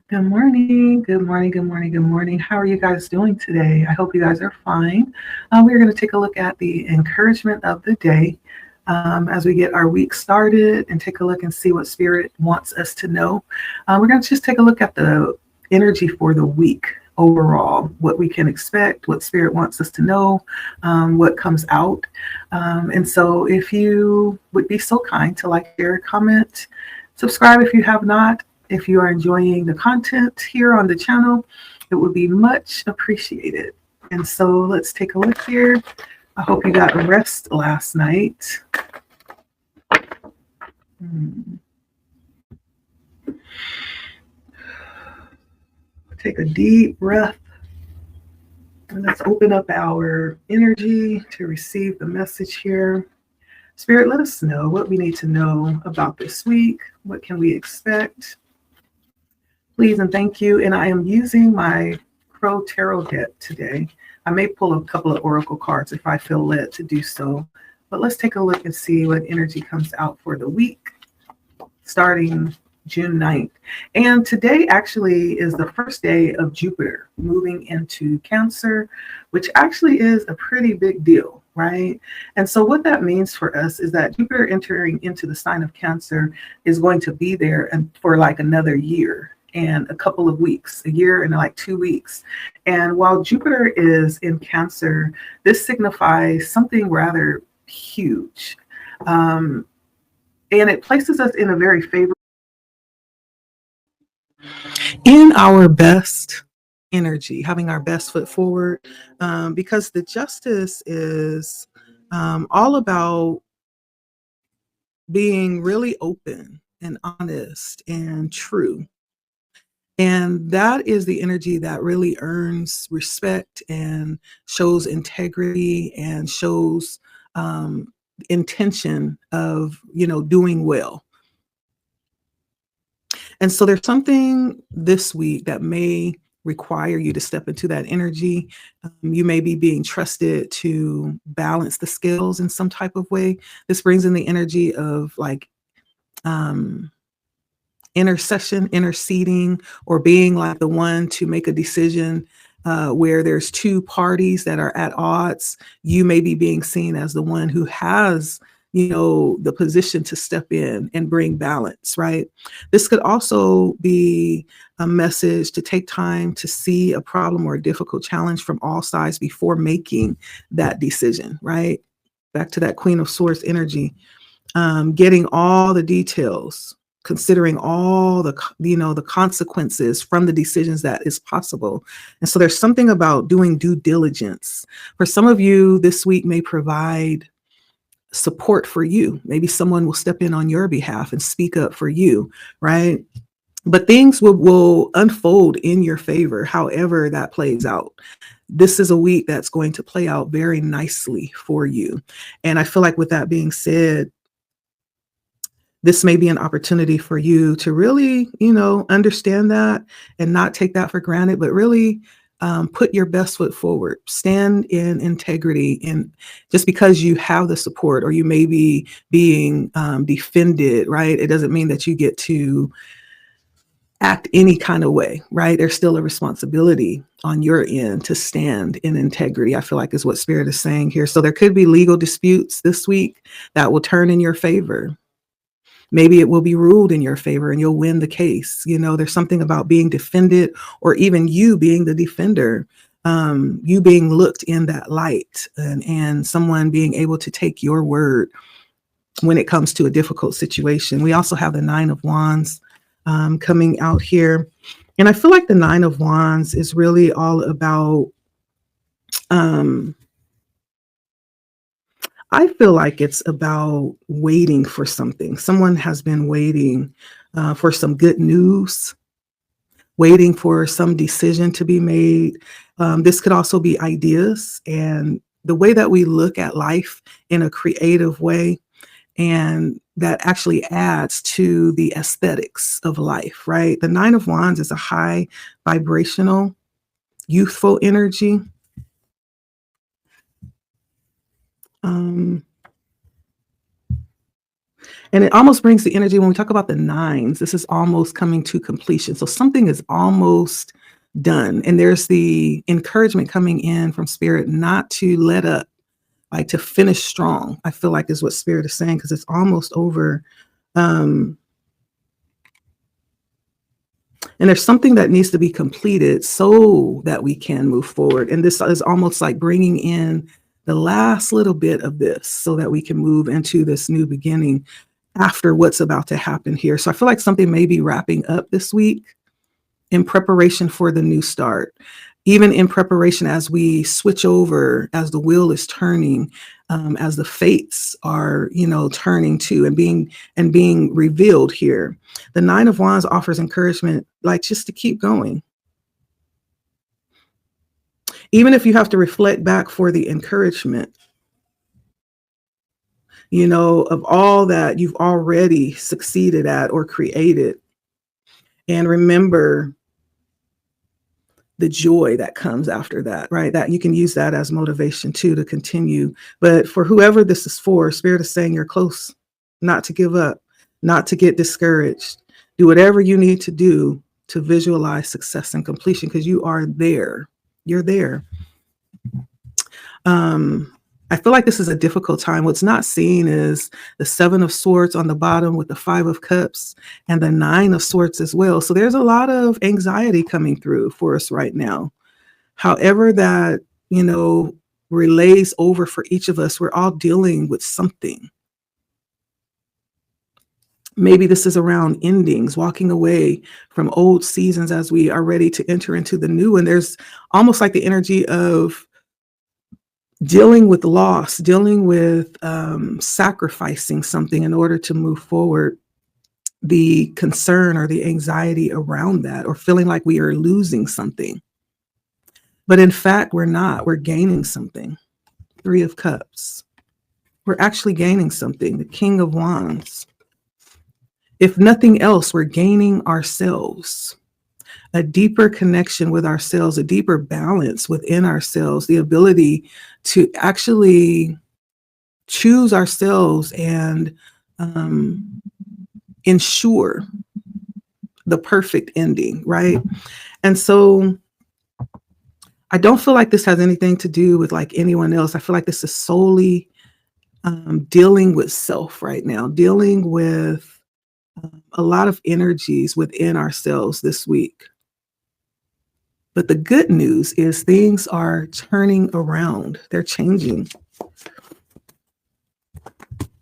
Good morning. Good morning. Good morning. Good morning. How are you guys doing today? I hope you guys are fine. We're going to take a look at the encouragement of the day as we get our week started and take a look and see what Spirit wants us to know. We're going to just take a look at the energy for the week overall, what we can expect, what Spirit wants us to know, what comes out. And so, if you would be so kind to like, share, comment, subscribe if you have not. If you are enjoying the content here on the channel, it would be much appreciated. And so let's take a look here. I hope you got a rest last night. Hmm. Take a deep breath and let's open up our energy to receive the message here. Spirit, let us know what we need to know about this week. What can we expect? Please and thank you. And I am using my Crow Tarot deck today. I may pull a couple of Oracle cards if I feel led to do so. But let's take a look and see what energy comes out for the week starting June 9th. And today actually is the first day of Jupiter moving into Cancer, which actually is a pretty big deal, right? And so what that means for us is that Jupiter entering into the sign of Cancer is going to be there and for like another year and a couple of weeks, a year and like 2 weeks. And while Jupiter is in Cancer, this signifies something rather huge. And it places us in a very favorable, in our best energy, having our best foot forward, because the justice is all about being really open and honest and true. And that is the energy that really earns respect and shows integrity and shows intention of, doing well. And so there's something this week that may require you to step into that energy. You may be being trusted to balance the scales in some type of way. This brings in the energy of like um, intercession, interceding, or being like the one to make a decision where there's two parties that are at odds. You may be being seen as the one who has, the position to step in and bring balance, right? This could also be a message to take time to see a problem or a difficult challenge from all sides before making that decision, right? Back to that Queen of Swords energy, getting all the details, considering all the consequences from the decisions that is possible. And so there's something about doing due diligence. For some of you, this week may provide support for you. Maybe someone will step in on your behalf and speak up for you, right? But things will unfold in your favor, however that plays out. This is a week that's going to play out very nicely for you. And I feel like with that being said, this may be an opportunity for you to really, understand that and not take that for granted, but really put your best foot forward, stand in integrity. And just because you have the support or you may be being defended, right? It doesn't mean that you get to act any kind of way, right? There's still a responsibility on your end to stand in integrity, I feel like is what Spirit is saying here. So there could be legal disputes this week that will turn in your favor. Maybe it will be ruled in your favor and you'll win the case. There's something about being defended or even you being the defender, you being looked in that light and someone being able to take your word when it comes to a difficult situation. We also have the Nine of Wands coming out here. And I feel like the Nine of Wands is really all about, I feel like it's about waiting for something. Someone has been waiting for some good news, waiting for some decision to be made. This could also be ideas and the way that we look at life in a creative way. And that actually adds to the aesthetics of life, right? The Nine of Wands is a high vibrational, youthful energy. And And it almost brings the energy when we talk about the nines, this is almost coming to completion. So something is almost done. And there's the encouragement coming in from spirit not to let up, like to finish strong. I feel like is what spirit is saying because it's almost over. Um, and there's something that needs to be completed so that we can move forward. And this is almost like bringing in the last little bit of this so that we can move into this new beginning after what's about to happen here. So I feel like something may be wrapping up this week in preparation for the new start, even in preparation as we switch over, as the wheel is turning, as the fates are, turning to and being revealed here. The Nine of Wands offers encouragement, like just to keep going. Even if you have to reflect back for the encouragement, of all that you've already succeeded at or created. And remember the joy that comes after that, right? That you can use that as motivation too to continue. But for whoever this is for, Spirit is saying you're close, not to give up, not to get discouraged. Do whatever you need to do to visualize success and completion because you are there. You're there. I feel like this is a difficult time. What's not seen is the Seven of Swords on the bottom with the Five of Cups and the Nine of Swords as well. So there's a lot of anxiety coming through for us right now. However that, relays over for each of us, we're all dealing with something. Maybe this is around endings, walking away from old seasons as we are ready to enter into the new. And there's almost like the energy of dealing with loss, dealing with sacrificing something in order to move forward, the concern or the anxiety around that, or feeling like we are losing something. But in fact, we're not. We're gaining something. Three of Cups. We're actually gaining something. The King of Wands. If nothing else, we're gaining ourselves. A deeper connection with ourselves, a deeper balance within ourselves, the ability to actually choose ourselves and ensure the perfect ending, right? And so I don't feel like this has anything to do with like anyone else. I feel like this is solely dealing with self right now, dealing with a lot of energies within ourselves this week. But the good news is things are turning around. They're changing.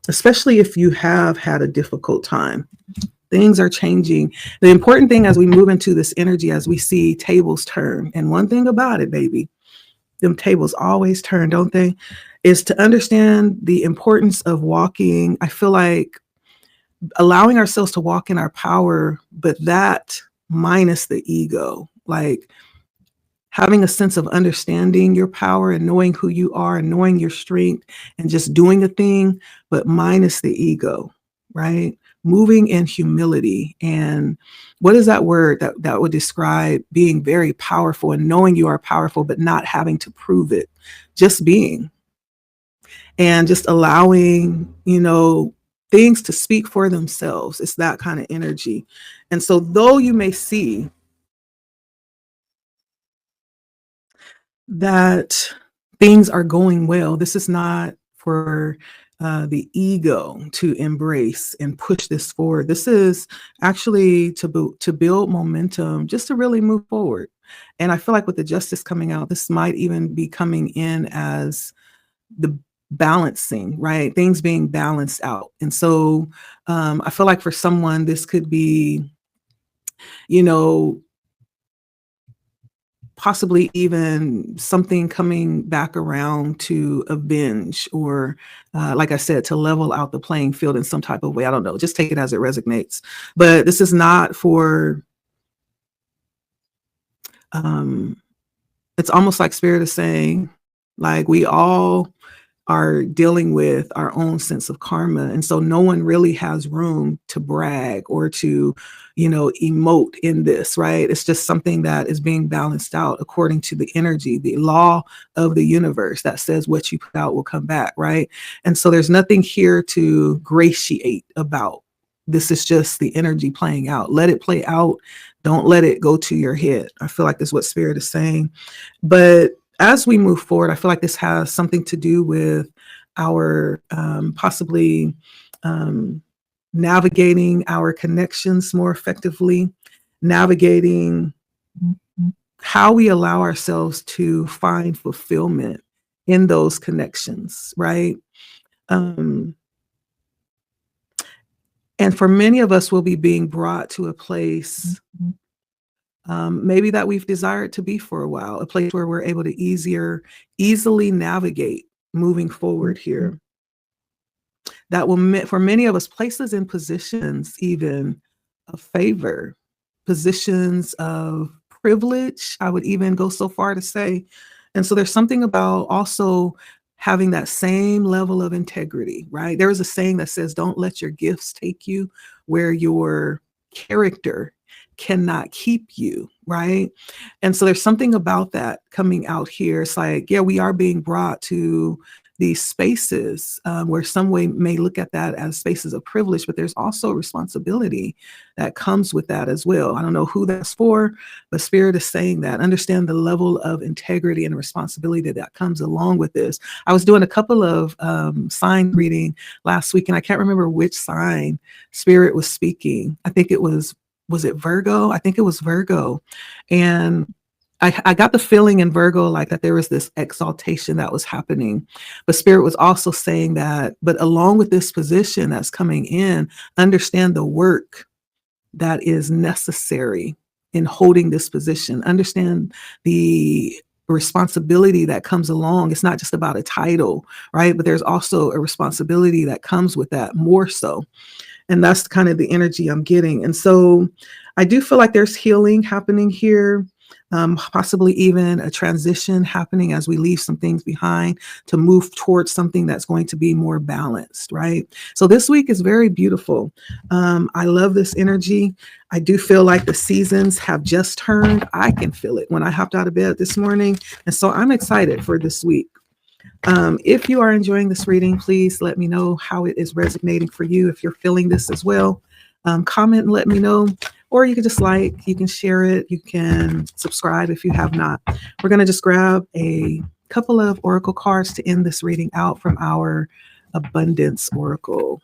Especially if you have had a difficult time. Things are changing. The important thing as we move into this energy, as we see tables turn, and one thing about it, baby, them tables always turn, don't they? Is to understand the importance of walking. I feel like allowing ourselves to walk in our power, but that minus the ego, like having a sense of understanding your power and knowing who you are and knowing your strength and just doing a thing, but minus the ego, right? Moving in humility. And what is that word that would describe being very powerful and knowing you are powerful, but not having to prove it, just being and just allowing, things to speak for themselves. It's that kind of energy. And so though you may see that things are going well, this is not for the ego to embrace and push this forward. This is actually to build momentum, just to really move forward. And I feel like with the Justice coming out, this might even be coming in as the balancing, right? Things being balanced out. And so I feel like for someone, this could be, possibly even something coming back around to avenge or, like I said, to level out the playing field in some type of way. I don't know. Just take it as it resonates. But this is not for, it's almost like Spirit is saying, like we all are dealing with our own sense of karma. And so no one really has room to brag or to, emote in this, right? It's just something that is being balanced out according to the energy, the law of the universe that says what you put out will come back, right? And so there's nothing here to gratiate about. This is just the energy playing out. Let it play out. Don't let it go to your head. I feel like that's what Spirit is saying. But as we move forward, I feel like this has something to do with our possibly navigating our connections more effectively, navigating how we allow ourselves to find fulfillment in those connections, right? And for many of us, we'll be being brought to a place maybe that we've desired to be for a while, a place where we're able to easily navigate moving forward here. That will, for many of us, places in positions even of favor, positions of privilege, I would even go so far to say. And so there's something about also having that same level of integrity, right? There is a saying that says, don't let your gifts take you where your character cannot keep you, right? And so there's something about that coming out here. It's like, yeah, we are being brought to these spaces where some way may look at that as spaces of privilege, but there's also responsibility that comes with that as well. I don't know who that's for, but Spirit is saying that. Understand the level of integrity and responsibility that comes along with this. I was doing a couple of sign reading last week, and I can't remember which sign Spirit was speaking. I think it was it Virgo? I think it was Virgo. And I got the feeling in Virgo like that there was this exaltation that was happening, but Spirit was also saying that, but along with this position that's coming in, understand the work that is necessary in holding this position. Understand the responsibility that comes along. It's not just about a title, right? But there's also a responsibility that comes with that more so. And that's kind of the energy I'm getting. And so I do feel like there's healing happening here. Possibly even a transition happening as we leave some things behind to move towards something that's going to be more balanced, right? So this week is very beautiful. I love this energy. I do feel like the seasons have just turned. I can feel it when I hopped out of bed this morning. And so I'm excited for this week. If you are enjoying this reading, please let me know how it is resonating for you. If you're feeling this as well, comment and let me know. Or you can just you can share it, you can subscribe if you have not. We're going to just grab a couple of oracle cards to end this reading out from our abundance oracle.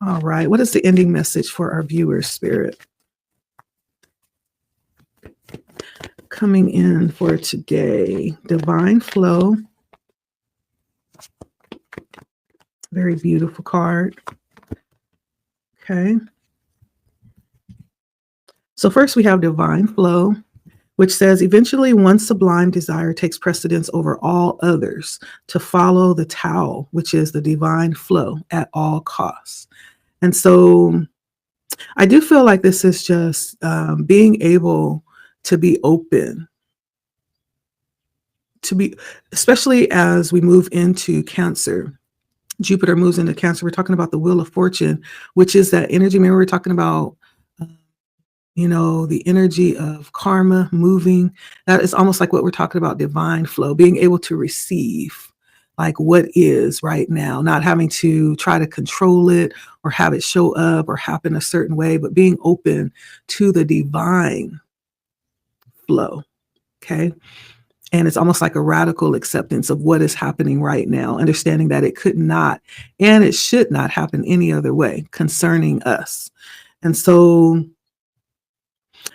All right, what is the ending message for our viewers, Spirit? Coming in for today, divine flow. Very beautiful card. Okay. So first we have divine flow, which says eventually one sublime desire takes precedence over all others to follow the Tao, which is the divine flow at all costs. And so I do feel like this is just being able to be open, especially as we move into Cancer. Jupiter moves into Cancer. We're talking about the Wheel of Fortune, which is that energy. Remember, we're talking about the energy of karma moving. That is almost like what we're talking about, divine flow, being able to receive like what is right now, not having to try to control it or have it show up or happen a certain way, but being open to the divine flow. Okay. And it's almost like a radical acceptance of what is happening right now, understanding that it could not and it should not happen any other way concerning us. And so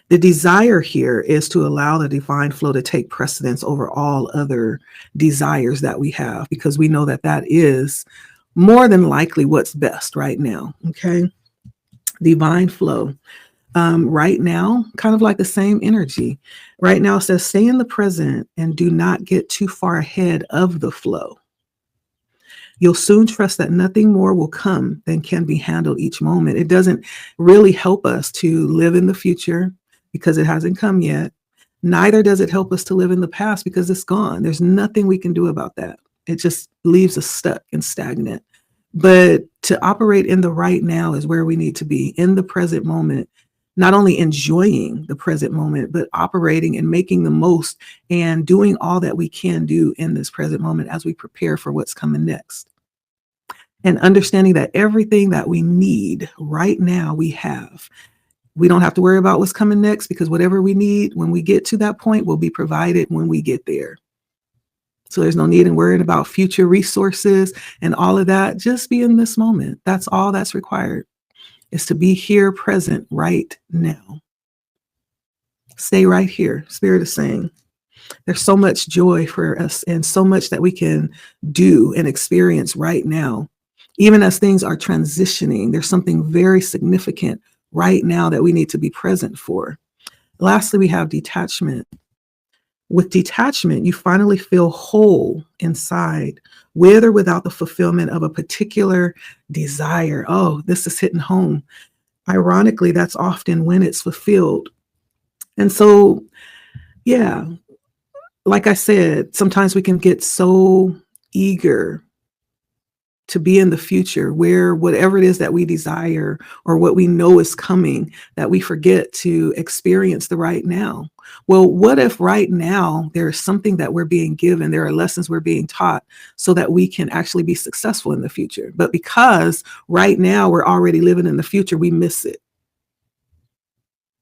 the desire here is to allow the divine flow to take precedence over all other desires that we have, because we know that that is more than likely what's best right now. Okay. Divine flow. Right now, kind of like the same energy. Right now it says, stay in the present and do not get too far ahead of the flow. You'll soon trust that nothing more will come than can be handled each moment. It doesn't really help us to live in the future because it hasn't come yet. Neither does it help us to live in the past because it's gone. There's nothing we can do about that. It just leaves us stuck and stagnant. But to operate in the right now is where we need to be, in the present moment, not only enjoying the present moment, but operating and making the most and doing all that we can do in this present moment as we prepare for what's coming next. And understanding that everything that we need right now, we have. We don't have to worry about what's coming next, because whatever we need when we get to that point will be provided when we get there. So there's no need in worrying about future resources and all of that. Just be in this moment. That's all that's required, is to be here present right now. Stay right here. Spirit is saying there's so much joy for us and so much that we can do and experience right now. Even as things are transitioning, there's something very significant right now that we need to be present for. Lastly, we have detachment. With detachment, you finally feel whole inside, with or without the fulfillment of a particular desire. Oh, this is hitting home. Ironically, that's often when it's fulfilled. And so, yeah, like I said, sometimes we can get so eager to be in the future, where whatever it is that we desire or what we know is coming, that we forget to experience the right now. Well, what if right now there is something that we're being given, there are lessons we're being taught so that we can actually be successful in the future? But because right now we're already living in the future, we miss it.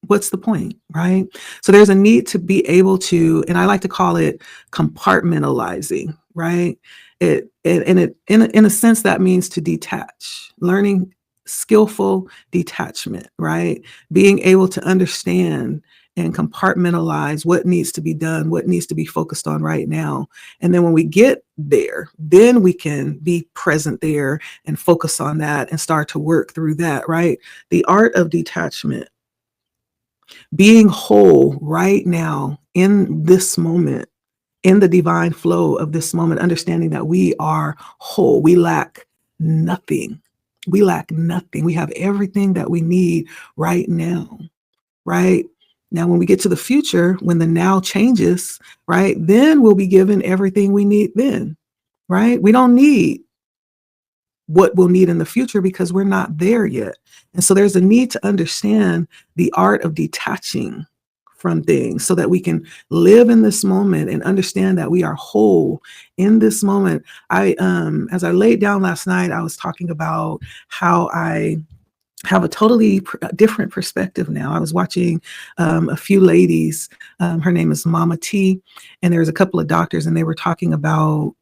What's the point, right? So there's a need to be able to, and I like to call it compartmentalizing, right? In a sense, that means to detach, learning skillful detachment, right? Being able to understand and compartmentalize what needs to be done, what needs to be focused on right now. And then when we get there, then we can be present there and focus on that and start to work through that, right? The art of detachment. Being whole right now in this moment, in the divine flow of this moment, understanding that we are whole. We lack nothing. We lack nothing. We have everything that we need right now, right? Now, when we get to the future, when the now changes, right, then we'll be given everything we need then, right? We don't need what we'll need in the future because we're not there yet. And so there's a need to understand the art of detaching from things so that we can live in this moment and understand that we are whole in this moment. As I laid down last night, I was talking about how I have a totally different perspective now. I was watching a few ladies. Her name is Mama T, and there's a couple of doctors, and they were talking about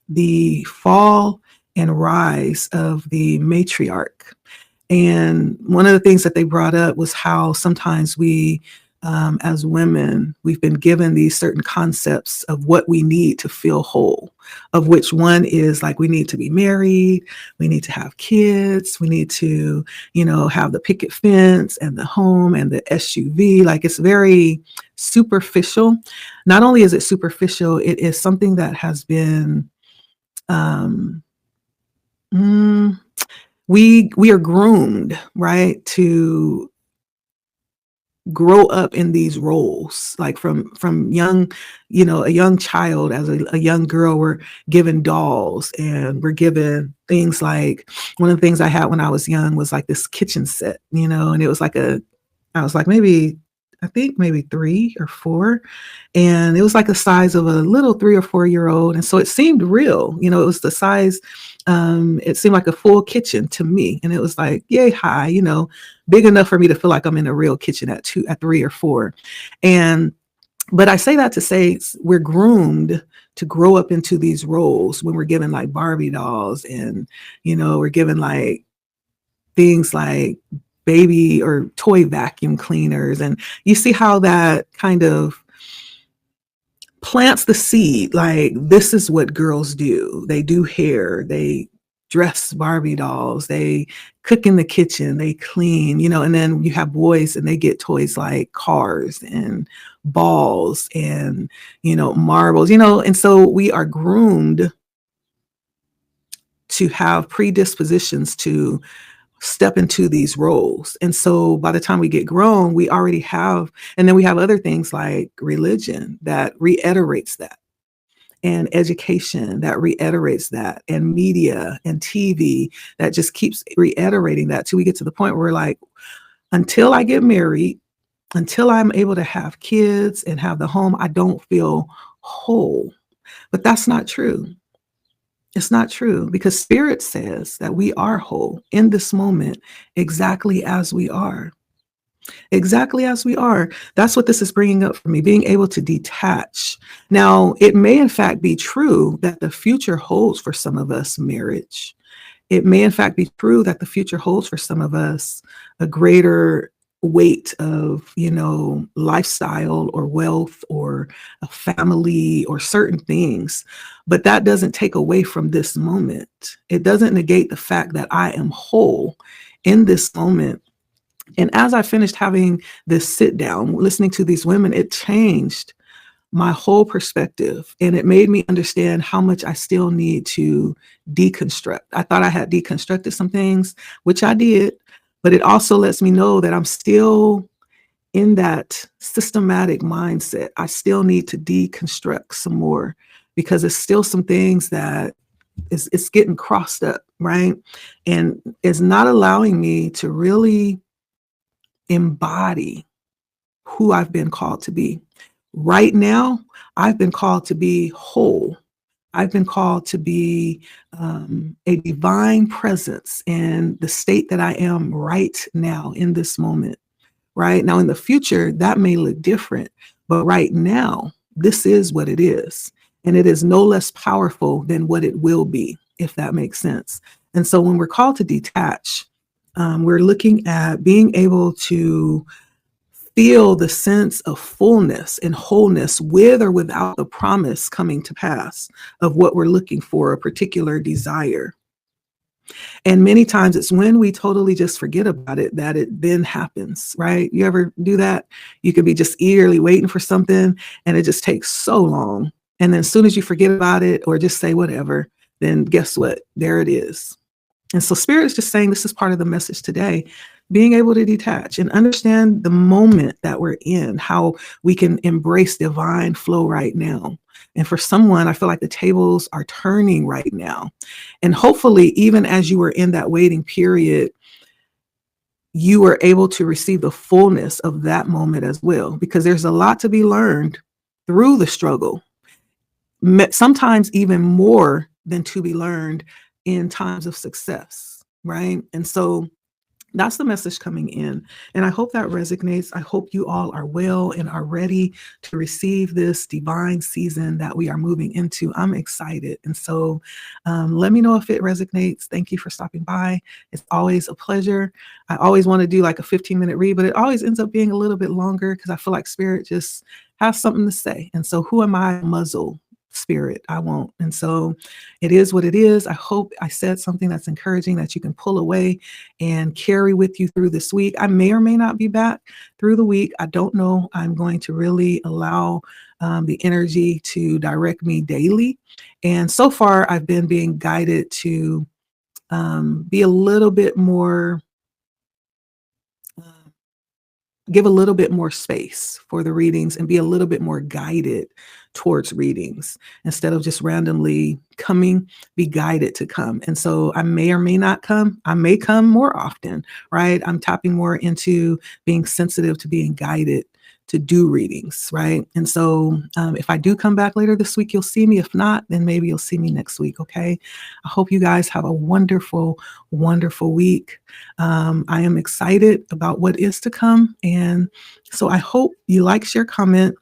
the fall and rise of the matriarch. And one of the things that they brought up was how sometimes we, as women, we've been given these certain concepts of what we need to feel whole, of which one is like we need to be married, we need to have kids, we need to, have the picket fence and the home and the SUV. Like, it's very superficial. Not only is it superficial, it is something that has been um, we are groomed, right, to grow up in these roles, like from young, a young child. As a young girl, we're given dolls, and we're given things like, one of the things I had when I was young was like this kitchen set, and it was like I was like I think maybe 3 or 4. And it was like the size of a little 3 or 4-year-old. And so it seemed real. It was the size, it seemed like a full kitchen to me. And it was like, yay, high, big enough for me to feel like I'm in a real kitchen at 3 or 4. But I say that to say we're groomed to grow up into these roles when we're given like Barbie dolls, and, we're given like things like baby or toy vacuum cleaners. And you see how that kind of plants the seed, like, this is what girls do. They do hair, they dress Barbie dolls, they cook in the kitchen, they clean, and then you have boys and they get toys like cars and balls and, marbles, and so we are groomed to have predispositions to step into these roles. And so by the time we get grown, we already have, and then we have other things like religion that reiterates that. and education that reiterates that, and media and TV that just keeps reiterating that till we get to the point where we're like, until I get married, until I'm able to have kids and have the home, I don't feel whole. But that's not true. It's not true because spirit says that we are whole in this moment exactly as we are. Exactly as we are. That's what this is bringing up for me, being able to detach. Now, it may in fact be true that the future holds for some of us marriage. It may in fact be true that the future holds for some of us a greater weight of, lifestyle or wealth or a family or certain things. But that doesn't take away from this moment. It doesn't negate the fact that I am whole in this moment. And as I finished having this sit down, listening to these women, it changed my whole perspective. And it made me understand how much I still need to deconstruct. I thought I had deconstructed some things, which I did, but it also lets me know that I'm still in that systematic mindset. I still need to deconstruct some more because it's still some things that it's getting crossed up, right? And it's not allowing me to really embody who I've been called to be. Right now, I've been called to be whole. I've been called to be a divine presence in the state that I am right now in this moment. Right now, in the future, that may look different, but right now, this is what it is. And it is no less powerful than what it will be, if that makes sense. And so when we're called to detach, we're looking at being able to feel the sense of fullness and wholeness with or without the promise coming to pass of what we're looking for, a particular desire. And many times it's when we totally just forget about it that it then happens, right? You ever do that? You could be just eagerly waiting for something and it just takes so long. And then as soon as you forget about it or just say whatever, then guess what? There it is. And so Spirit is just saying this is part of the message today, being able to detach and understand the moment that we're in, how we can embrace divine flow right now. And for someone, I feel like the tables are turning right now. And hopefully, even as you were in that waiting period, you were able to receive the fullness of that moment as well, because there's a lot to be learned through the struggle, sometimes even more than to be learned in times of success, right? And so that's the message coming in. And I hope that resonates. I hope you all are well and are ready to receive this divine season that we are moving into. I'm excited. And so let me know if it resonates. Thank you for stopping by. It's always a pleasure. I always want to do like a 15-minute read, but it always ends up being a little bit longer because I feel like Spirit just has something to say. And so who am I to muzzle Spirit? I won't. And so it is what it is. I hope I said something that's encouraging that you can pull away and carry with you through this week. I may or may not be back through the week. I don't know. I'm going to really allow the energy to direct me daily. And so far, I've been being guided to be a little bit more give a little bit more space for the readings and be a little bit more guided towards readings instead of just randomly coming, be guided to come. And so I may or may not come. I may come more often, right? I'm tapping more into being sensitive to being guided to do readings, right? And so if I do come back later this week, you'll see me. If not, then maybe you'll see me next week, okay? I hope you guys have a wonderful, wonderful week. I am excited about what is to come. And so I hope you like, share, comment,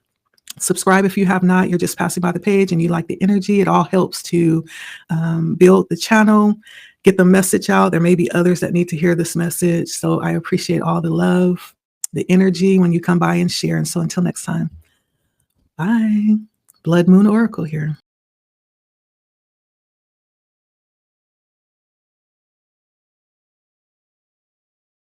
subscribe if you have not. You're just passing by the page and you like the energy. It all helps to build the channel, get the message out. There may be others that need to hear this message. So I appreciate all the love, the energy when you come by and share. And so until next time, bye. Blood Moon Oracle here.